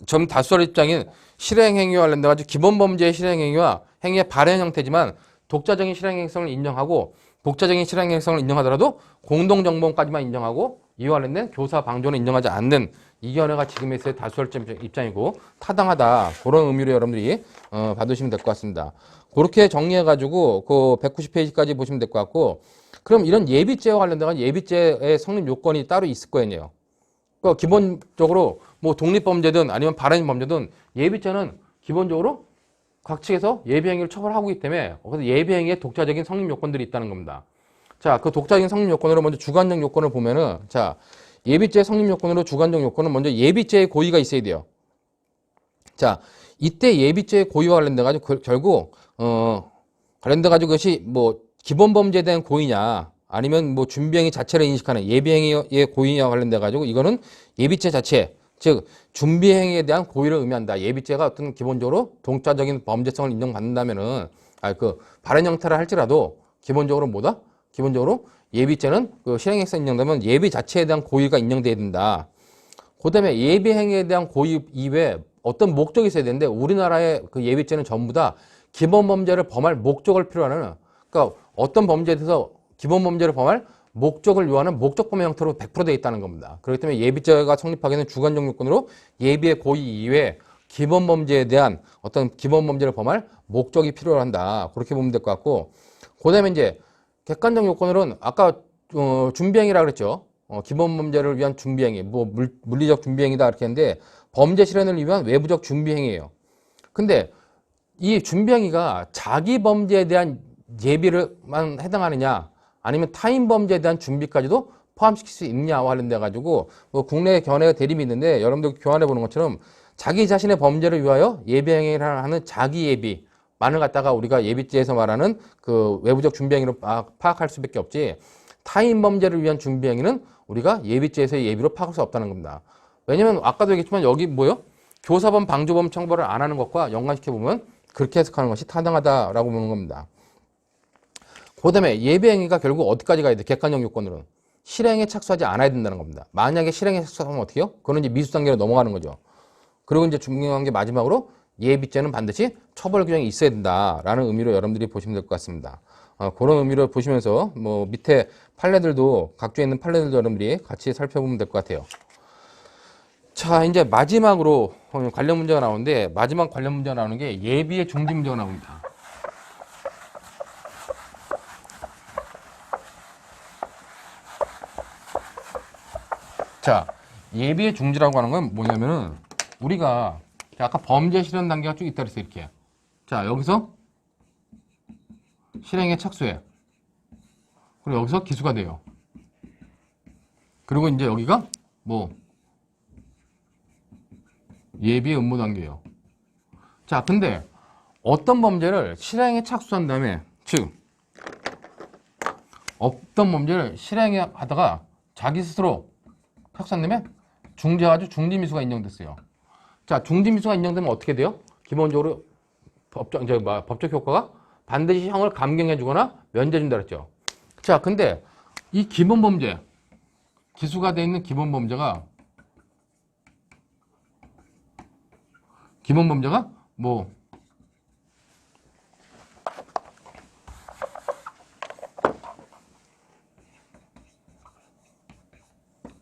전 다수결 입장인 실행행위와 관련돼가지고 기본범죄의 실행행위와 행위의 발현 형태지만 독자적인 실행행위성을 인정하고 독자적인 실행행위성을 인정하더라도 공동정범까지만 인정하고 이와 관련된 교사 방조는 인정하지 않는 이 견해가 지금의 다수결적 입장이고 타당하다. 그런 의미로 여러분들이 받으시면 될 것 같습니다. 그렇게 정리해가지고 그 190페이지까지 보시면 될 것 같고 그럼 이런 예비죄와 관련된 예비죄의 성립 요건이 따로 있을 거예요. 그러니까 기본적으로 뭐 독립범죄든 아니면 발행 범죄든 예비죄는 기본적으로 각 측에서 예비행위를 처벌하고 있기 때문에 그래서 예비행위의 독자적인 성립 요건들이 있다는 겁니다. 자, 그 독자적인 성립 요건으로 먼저 주관적 요건을 보면은 자, 예비죄 성립 요건으로 주관적 요건은 먼저 예비죄의 고의가 있어야 돼요. 자, 이때 예비죄의 고의와 관련돼 가지고 결국 관련돼 가지고 그것이 뭐 기본 범죄에 대한 고의냐 아니면 뭐 준비행위 자체를 인식하는 예비행위의 고의와 관련돼 가지고 이거는 예비죄 자체 즉 준비행위에 대한 고의를 의미한다. 예비죄가 어떤 기본적으로 동자적인 범죄성을 인정받는다면은 그 발행 형태를 할지라도 기본적으로 뭐다? 기본적으로 예비죄는 그 실행행위성 인정되면 예비 자체에 대한 고의가 인정돼야 된다. 그다음에 예비행위에 대한 고의 이외에 어떤 목적이 있어야 되는데 우리나라의 그 예비죄는 전부 다 기본 범죄를 범할 목적을 필요로 하는 그러니까 어떤 범죄에 대해서 기본 범죄를 범할 목적을 요하는 목적범의 형태로 100% 되어 있다는 겁니다. 그렇기 때문에 예비죄가 성립하기에는 주관적 요건으로 예비의 고의 이외에 기본 범죄에 대한 어떤 기본 범죄를 범할 목적이 필요한다. 그렇게 보면 될 것 같고 그다음에 이제 객관적 요건으로는 아까 준비행위라 그랬죠. 기본 범죄를 위한 준비행위, 뭐 물리적 준비행위다 이렇게 했는데 범죄 실현을 위한 외부적 준비행위예요. 근데 이 준비행위가 자기 범죄에 대한 예비를만 해당하느냐 아니면 타인 범죄에 대한 준비까지도 포함시킬 수 있냐와 관련돼 가지고 뭐 국내 견해 대립이 있는데 여러분들 교환해 보는 것처럼 자기 자신의 범죄를 위하여 예비행위를 하는 자기 예비만을 갖다가 우리가 예비죄에서 말하는 그 외부적 준비행위로 파악할 수밖에 없지 타인 범죄를 위한 준비행위는 우리가 예비죄에서의 예비로 파악할 수 없다는 겁니다. 왜냐면 아까도 얘기했지만 여기 뭐요? 교사범 방조범 처벌을 안 하는 것과 연관시켜 보면 그렇게 해석하는 것이 타당하다라고 보는 겁니다. 그다음에 예비행위가 결국 어디까지 가야 돼? 객관적 요건으로는 실행에 착수하지 않아야 된다는 겁니다. 만약에 실행에 착수하면 어떻게 해요? 그거는 이제 미수 단계로 넘어가는 거죠. 그리고 이제 중요한 게 마지막으로 예비죄는 반드시 처벌 규정이 있어야 된다라는 의미로 여러분들이 보시면 될 것 같습니다. 그런 의미로 보시면서 뭐 밑에 판례들도 각주에 있는 판례들도 여러분들이 같이 살펴보면 될 것 같아요. 자, 이제 마지막으로 관련 문제가 나오는데 마지막 관련 문제가 나오는 게 예비의 중지 문제가 나옵니다. 자, 예비의 중지라고 하는 건 뭐냐면은 우리가 아까 범죄 실현 단계가 쭉 있다 그랬어요. 이렇게. 자, 여기서 실행에 착수해. 그리고 여기서 기수가 돼요. 그리고 이제 여기가 뭐 예비 의무 단계예요. 자, 근데 어떤 범죄를 실행에 착수한 다음에 즉 어떤 범죄를 실행에 하다가 자기 스스로 착수한다음에 중재가지고 중지미수가 인정됐어요. 자, 중지미수가 인정되면 어떻게 돼요? 기본적으로 법적 효과가 반드시 형을 감경해주거나 면제해준다 그랬죠. 자, 근데 이 기본 범죄, 기수가 되어 있는 기본 범죄가 뭐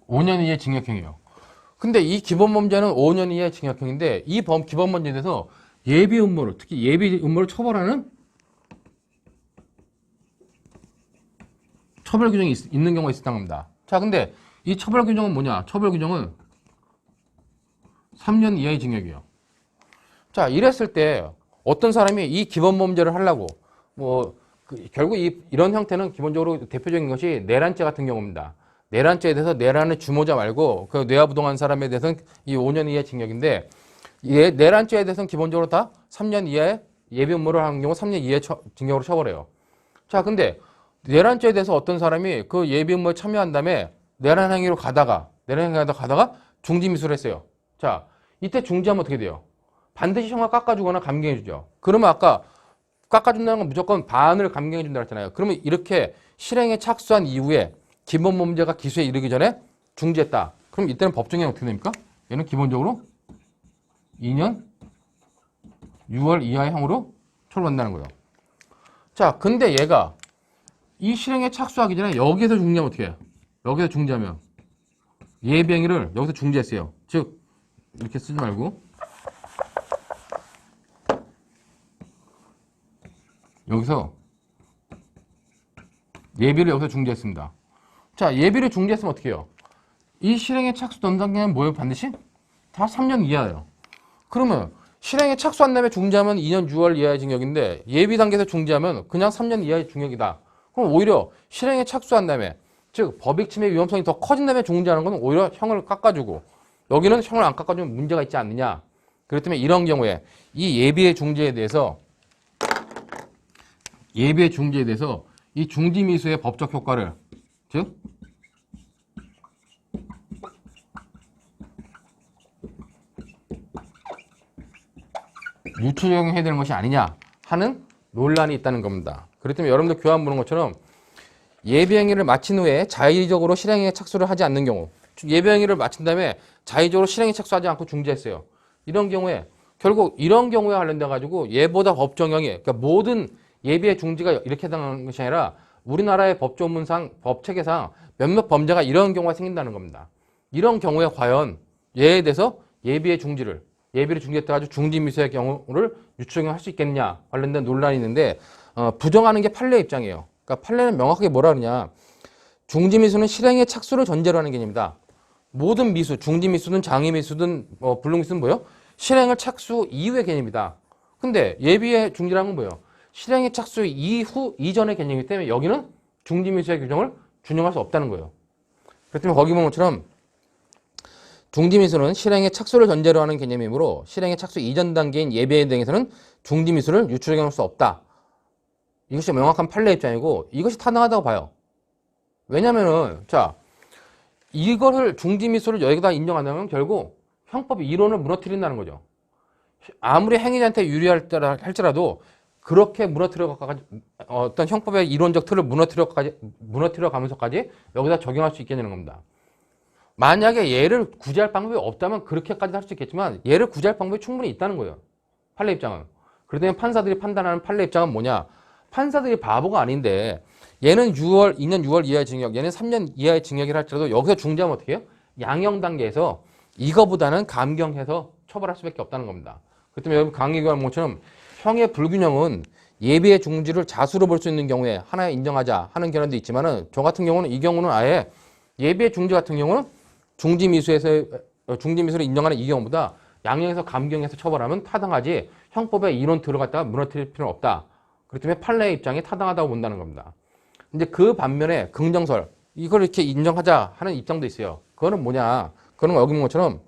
5년 이하의 징역형이에요. 근데 이 기본 범죄는 5년 이하의 징역형인데 이 기본 범죄에 대해서 예비 음모를, 특히 예비 음모를 처벌하는 처벌 규정이 있는 경우가 있었다는 겁니다. 자, 근데 이 처벌 규정은 뭐냐? 처벌 규정은 3년 이하의 징역이에요. 자, 이랬을 때 어떤 사람이 이 기본 범죄를 하려고 결국 이런 형태는 기본적으로 대표적인 것이 내란죄 같은 경우입니다. 내란죄에 대해서 내란의 주모자 말고 그 뇌화부동한 사람에 대해서는 이 5년 이하의 징역인데 내란죄에 대해서는 기본적으로 다 3년 이하의 예비 음모를 하는 경우 3년 이하의 징역으로 처벌해요. 자, 근데 내란죄에 대해서 어떤 사람이 그 예비 음모에 참여한 다음에 내란 행위로 가다가 중지미수를 했어요. 자, 이때 중지하면 어떻게 돼요? 반드시 형을 깎아주거나 감경해주죠. 그러면 아까 깎아준다는 건 무조건 반을 감경해준다 했잖아요. 그러면 이렇게 실행에 착수한 이후에 기본 범죄가 기수에 이르기 전에 중지했다. 그럼 이때는 법정에 어떻게 됩니까? 얘는 기본적으로 2년 6월 이하의 형으로 처벌받는다는 거예요. 자, 근데 얘가 이 실행에 착수하기 전에 여기에서 중지하면 어떻게 해요? 여기서 중지하면 예비행위를 여기서 중지했어요. 즉 이렇게 쓰지 말고 여기서 예비를 여기서 중지했습니다. 자, 예비를 중지했으면 어떻게 해요? 이 실행에 착수 전 단계는 뭐예요? 반드시? 다 3년 이하예요. 그러면 실행에 착수한 다음에 중지하면 2년 6월 이하의 징역인데 예비 단계에서 중지하면 그냥 3년 이하의 징역이다. 그럼 오히려 실행에 착수한 다음에 즉 법익 침해 위험성이 더 커진 다음에 중지하는 것은 오히려 형을 깎아주고 여기는 형을 안 깎아주면 문제가 있지 않느냐. 그렇기 때문에 이런 경우에 이 예비의 중지에 대해서 이 중지미수의 법적 효과를 즉 유추 적용해야 되는 것이 아니냐 하는 논란이 있다는 겁니다. 그렇기 때문에 여러분들 교환 보는 것처럼 예비행위를 마친 후에 자의적으로 실행에 착수를 하지 않는 경우 예비행위를 마친 다음에 자의적으로 실행에 착수하지 않고 중지했어요. 이런 경우에 결국 이런 경우에 관련돼 가지고 얘보다 법정형이 그러니까 모든 예비의 중지가 이렇게 해당하는 것이 아니라 우리나라의 법조문상 법체계상 몇몇 범죄가 이런 경우가 생긴다는 겁니다. 이런 경우에 과연 얘에 대해서 예비를 중지했다가지고 중지미수의 경우를 유추적용할 수 있겠냐 관련된 논란이 있는데 부정하는 게 판례 입장이에요. 그러니까 판례는 명확하게 뭐라 그러냐. 중지미수는 실행의 착수를 전제로 하는 개념이다. 모든 미수, 중지미수든 장의미수든 불능미수는 뭐예요? 실행을 착수 이후의 개념이다. 근데 예비의 중지라는 건 뭐예요? 실행의 착수 이전의 개념이기 때문에 여기는 중지미수의 규정을 준용할 수 없다는 거예요. 그렇기 때문에 거기 보는 것처럼 중지미수는 실행의 착수를 전제로 하는 개념이므로 실행의 착수 이전 단계인 예비행 등에서는 중지미수를 유추적용할 수 없다. 이것이 명확한 판례 입장이고 이것이 타당하다고 봐요. 왜냐면은 자 이거를 중지미수를 여기다 인정한다면 결국 형법 이론을 무너뜨린다는 거죠. 아무리 행위자한테 할지라도 그렇게 어떤 형법의 이론적 틀을 무너뜨려 가면서까지 여기다 적용할 수 있게 되는 겁니다. 만약에 얘를 구제할 방법이 없다면 그렇게까지 할 수 있겠지만 얘를 구제할 방법이 충분히 있다는 거예요. 판례 입장은. 그러더니 판사들이 판단하는 판례 입장은 뭐냐? 판사들이 바보가 아닌데 얘는 2년 6월 이하의 징역, 얘는 3년 이하의 징역이라 할지라도 여기서 중지하면 어떻게 해요? 양형 단계에서 이거보다는 감경해서 처벌할 수밖에 없다는 겁니다. 그렇기 때문에 여러분 강의교환 것처럼 형의 불균형은 예비의 중지를 자수로 볼 수 있는 경우에 하나에 인정하자 하는 견해도 있지만은 저 같은 경우는 이 경우는 아예 예비의 중지 같은 경우는 중지미수를 인정하는 이 경우보다 양형에서 감경해서 처벌하면 타당하지 형법에 이론 들어갔다가 무너뜨릴 필요는 없다. 그렇기 때문에 판례의 입장이 타당하다고 본다는 겁니다. 근데 그 반면에 긍정설 이걸 이렇게 인정하자 하는 입장도 있어요. 그거는 뭐냐? 그거는 여기 있는 것처럼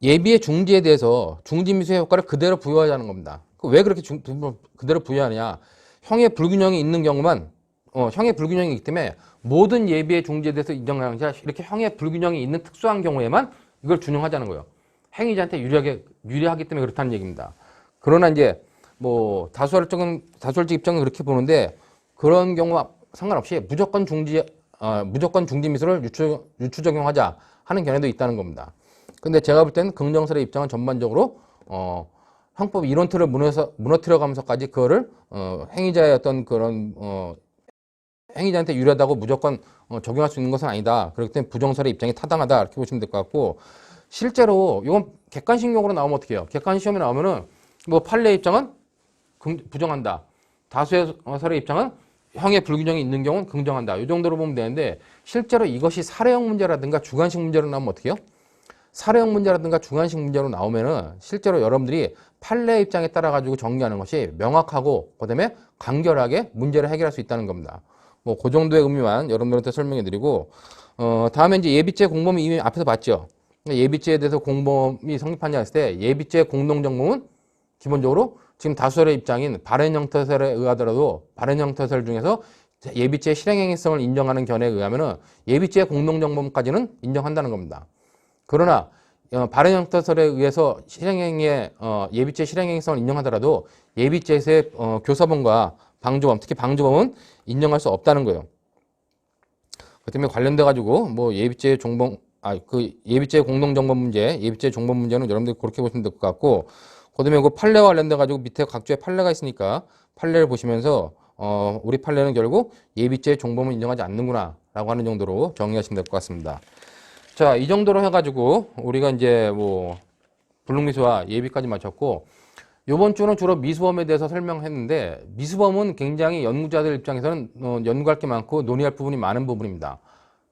예비의 중지에 대해서 중지미수의 효과를 그대로 부여하자는 겁니다. 왜 그렇게 그대로 부여하느냐? 형의 불균형이 있는 경우만 형의 불균형이 있기 때문에 모든 예비의 중지에 대해서 인정하는 게 아니라 이렇게 형의 불균형이 있는 특수한 경우에만 이걸 준용하자는 거예요. 행위자한테 유리하기 때문에 그렇다는 얘기입니다. 그러나 이제 뭐 다수결적 입장은 그렇게 보는데 그런 경우와 상관없이 무조건 중지 미수를 유추 적용하자 하는 견해도 있다는 겁니다. 근데 제가 볼 때는 긍정설의 입장은 전반적으로 형법 이론 틀을 무너뜨려 가면서까지 그거를 행위자의 어떤 그런 행위자한테 유리하다고 무조건 적용할 수 있는 것은 아니다. 그렇기 때문에 부정설의 입장이 타당하다 이렇게 보시면 될 것 같고, 실제로 이건 객관식용으로 나오면 어떻게 해요? 객관식 시험에 나오면은 뭐 판례의 입장은 부정한다. 다수의 설의 입장은 형의 불균형이 있는 경우는 긍정한다. 이 정도로 보면 되는데, 실제로 이것이 사례형 문제라든가 주관식 문제로 나오면 어떻게 해요? 사례형 문제라든가 주관식 문제로 나오면은 실제로 여러분들이 판례 입장에 따라 가지고 정리하는 것이 명확하고 그다음에 간결하게 문제를 해결할 수 있다는 겁니다. 뭐 그 정도의 의미만 여러분들한테 설명해 드리고, 다음에 이제 예비죄 공범이 이미 앞에서 봤죠. 예비죄에 대해서 공범이 성립하냐 했을 때 예비죄 공동정범은 기본적으로 지금 다수설의 입장인 발행형태설에 의하더라도 발행형태설 중에서 예비죄 실행행위성을 인정하는 견해에 의하면은 예비죄 공동정범까지는 인정한다는 겁니다. 그러나 발행형태설에 의해서 예비죄 실행행위성을 인정하더라도 예비죄에서의 교사범과 방조범, 특히 방조범은 인정할 수 없다는 거예요. 그 때문에 관련돼 가지고 뭐 예비죄 공동정범 문제, 예비죄 종범 문제는 여러분들이 그렇게 보시면 될 것 같고, 그다음에 그 판례와 관련돼 가지고 밑에 각주의 판례가 있으니까 판례를 보시면서 우리 판례는 결국 예비죄 종범을 인정하지 않는구나라고 하는 정도로 정리하시면 될 것 같습니다. 자, 이 정도로 해가지고 우리가 이제 뭐 불능미수와 예비까지 마쳤고, 이번 주는 주로 미수범에 대해서 설명했는데, 미수범은 굉장히 연구자들 입장에서는 연구할 게 많고 논의할 부분이 많은 부분입니다.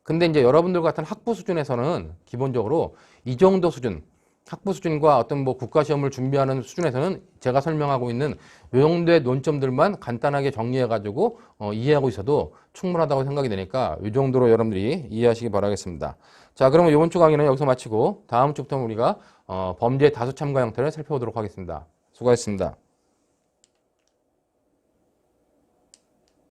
근데 이제 여러분들 같은 학부 수준에서는 기본적으로 이 정도 수준, 학부 수준과 어떤 뭐 국가시험을 준비하는 수준에서는 제가 설명하고 있는 이 정도의 논점들만 간단하게 정리해가지고 이해하고 있어도 충분하다고 생각이 되니까 이 정도로 여러분들이 이해하시기 바라겠습니다. 자, 그러면 이번 주 강의는 여기서 마치고 다음 주부터 우리가 범죄 다수 참가 형태를 살펴보도록 하겠습니다. 수고하셨습니다.